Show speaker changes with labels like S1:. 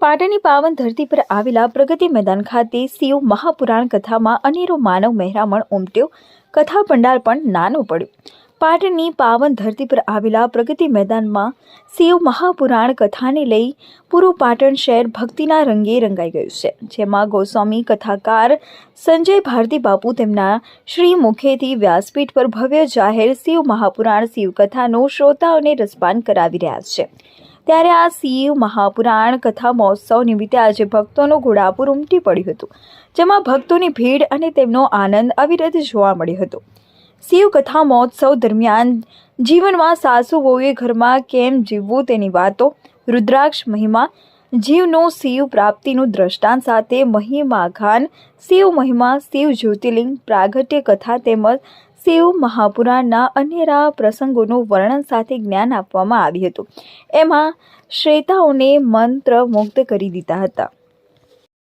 S1: પાટણની પાવન ધરતી પર આવેલા પ્રગતિ મેદાન ખાતે શિવ મહાપુરાણ કથામાં અનેરો માનવ મહેરામણ ઉમટ્યો. કથા પંડાલ પણ નાનો પડ્યો. પાટણની પાવન ધરતી પર આવેલા પ્રગતિ મેદાનમાં શિવ મહાપુરાણ કથાને લઈ પૂરું પાટણ શહેર ભક્તિના રંગે રંગાઈ ગયું છે. જેમાં ગોસ્વામી કથાકાર સંજય ભારતી બાપુ તેમના શ્રી મુખેથી વ્યાસપીઠ પર ભવ્ય જાહેર શિવ મહાપુરાણ શિવકથાનો શ્રોતાઓને રસપાન કરાવી રહ્યા છે. ત્યારે આ શિવ મહાપુરાણ કથા મહોત્સવ નિમિત્તે આજે ભક્તોનું ઘોડાપુર ઉમટી પડ્યું હતું, જેમાં ભક્તોની ભીડ અને તેમનો આનંદ અવિરત જોવા મળ્યો હતો. શિવ કથા મહોત્સવ દરમિયાન જીવનમાં સાસુ વહુએ ઘરમાં કેમ જીવવું તેની વાતો, રુદ્રાક્ષ મહિમા, જીવનું શિવ પ્રાપ્તિનું દ્રષ્ટાંત સાથે મહિમાખાન, શિવ મહિમા, શિવ જ્યોતિર્લિંગ પ્રાગટ્ય કથા તેમજ શિવ મહાપુરાણના અનેરા પ્રસંગોનું વર્ણન સાથે જ્ઞાન આપવામાં આવ્યું હતું. એમાં શ્રોતાઓને મંત્રમુગ્ધ કરી દીધા હતા.